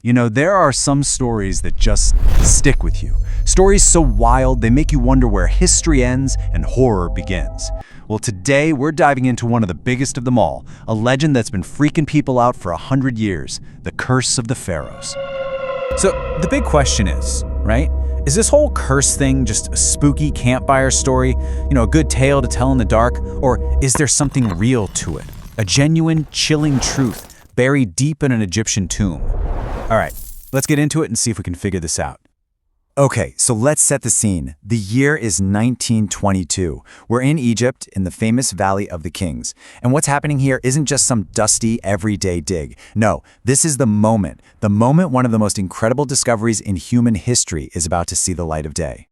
You know, there are some stories that just stick with you. Stories so wild, they make you wonder where history ends and horror begins. Well, today we're diving into one of the biggest of them all, a legend that's been freaking people out for 100 years, the Curse of the Pharaohs. So the big question is, right? Is this whole curse thing just a spooky campfire story, a good tale to tell in the dark, or is there something real to it? A genuine, chilling truth buried deep in an Egyptian tomb? All right, let's get into it and see if we can figure this out. Okay, so let's set the scene. The year is 1922. We're in Egypt, in the famous Valley of the Kings. And what's happening here isn't just some dusty, everyday dig. No, this is the moment one of the most incredible discoveries in human history is about to see the light of day.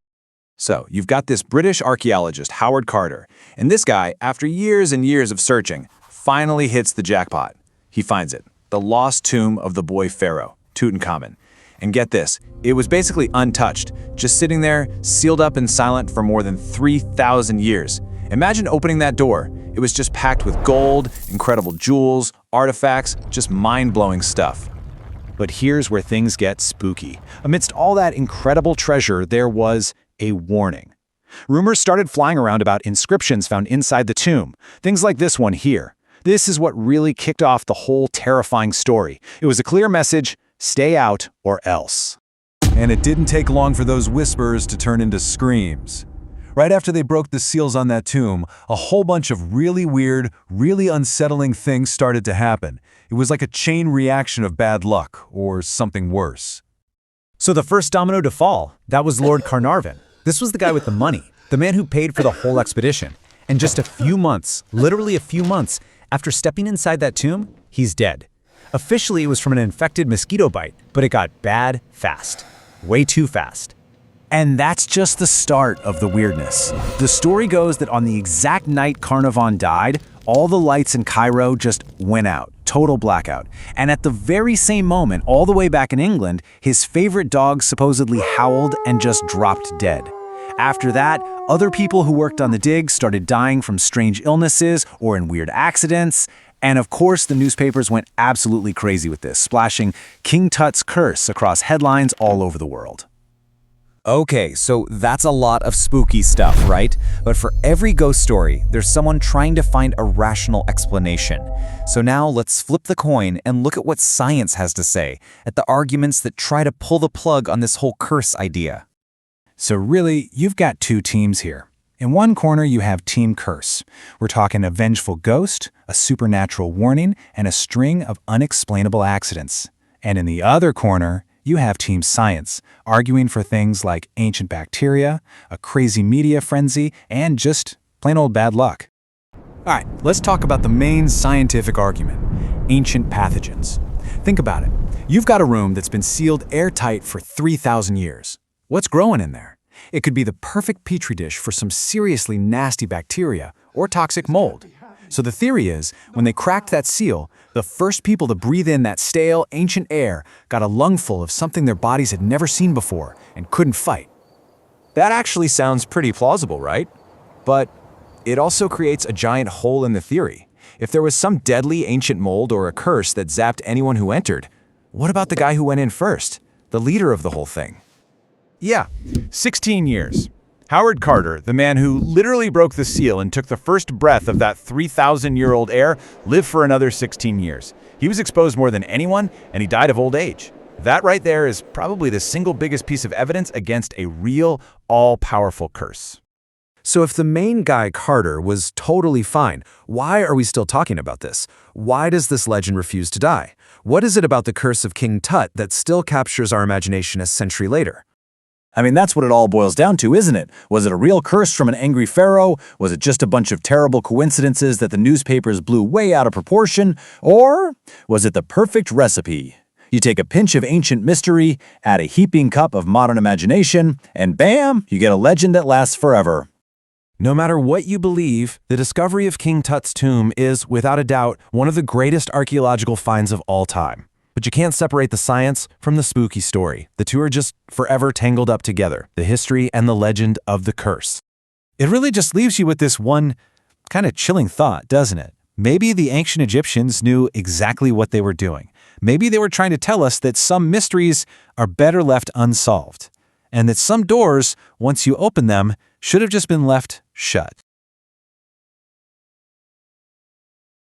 So, you've got this British archaeologist, Howard Carter, and this guy, after years and years of searching, finally hits the jackpot. He finds it, the lost tomb of the boy Pharaoh Tutankhamun. And get this, it was basically untouched, just sitting there, sealed up and silent for more than 3,000 years. Imagine opening that door. It was just packed with gold, incredible jewels, artifacts, just mind-blowing stuff. But here's where things get spooky. Amidst all that incredible treasure, there was a warning. Rumors started flying around about inscriptions found inside the tomb. Things like this one here. This is what really kicked off the whole terrifying story. It was a clear message: stay out or else. And it didn't take long for those whispers to turn into screams. Right after they broke the seals on that tomb, a whole bunch of really weird, really unsettling things started to happen. It was like a chain reaction of bad luck, or something worse. So the first domino to fall, that was Lord Carnarvon. This was the guy with the money, the man who paid for the whole expedition. And just a few months, literally a few months, after stepping inside that tomb, he's dead. Officially, it was from an infected mosquito bite, but it got bad fast. Way too fast. And that's just the start of the weirdness. The story goes that on the exact night Carnarvon died, all the lights in Cairo just went out, total blackout. And at the very same moment, all the way back in England, his favorite dog supposedly howled and just dropped dead. After that, other people who worked on the dig started dying from strange illnesses or in weird accidents. And of course, the newspapers went absolutely crazy with this, splashing King Tut's curse across headlines all over the world. Okay, so that's a lot of spooky stuff, right? But for every ghost story, there's someone trying to find a rational explanation. So now let's flip the coin and look at what science has to say, at the arguments that try to pull the plug on this whole curse idea. So really, you've got two teams here. In one corner, you have Team Curse. We're talking a vengeful ghost, a supernatural warning, and a string of unexplainable accidents. And in the other corner, you have Team Science, arguing for things like ancient bacteria, a crazy media frenzy, and just plain old bad luck. All right, let's talk about the main scientific argument: ancient pathogens. Think about it. You've got a room that's been sealed airtight for 3,000 years. What's growing in there? It could be the perfect petri dish for some seriously nasty bacteria or toxic mold. So the theory is, when they cracked that seal, the first people to breathe in that stale, ancient air got a lungful of something their bodies had never seen before and couldn't fight. That actually sounds pretty plausible, right? But it also creates a giant hole in the theory. If there was some deadly ancient mold or a curse that zapped anyone who entered, what about the guy who went in first, the leader of the whole thing? Yeah, 16 years. Howard Carter, the man who literally broke the seal and took the first breath of that 3,000-year-old air, lived for another 16 years. He was exposed more than anyone, and he died of old age. That right there is probably the single biggest piece of evidence against a real, all-powerful curse. So if the main guy, Carter, was totally fine, why are we still talking about this? Why does this legend refuse to die? What is it about the curse of King Tut that still captures our imagination a century later? I mean, that's what it all boils down to, isn't it? Was it a real curse from an angry pharaoh? Was it just a bunch of terrible coincidences that the newspapers blew way out of proportion? Or was it the perfect recipe? You take a pinch of ancient mystery, add a heaping cup of modern imagination, and bam, you get a legend that lasts forever. No matter what you believe, the discovery of King Tut's tomb is, without a doubt, one of the greatest archaeological finds of all time. But you can't separate the science from the spooky story. The two are just forever tangled up together, the history and the legend of the curse. It really just leaves you with this one kind of chilling thought, doesn't it? Maybe the ancient Egyptians knew exactly what they were doing. Maybe they were trying to tell us that some mysteries are better left unsolved, and that some doors, once you open them, should have just been left shut.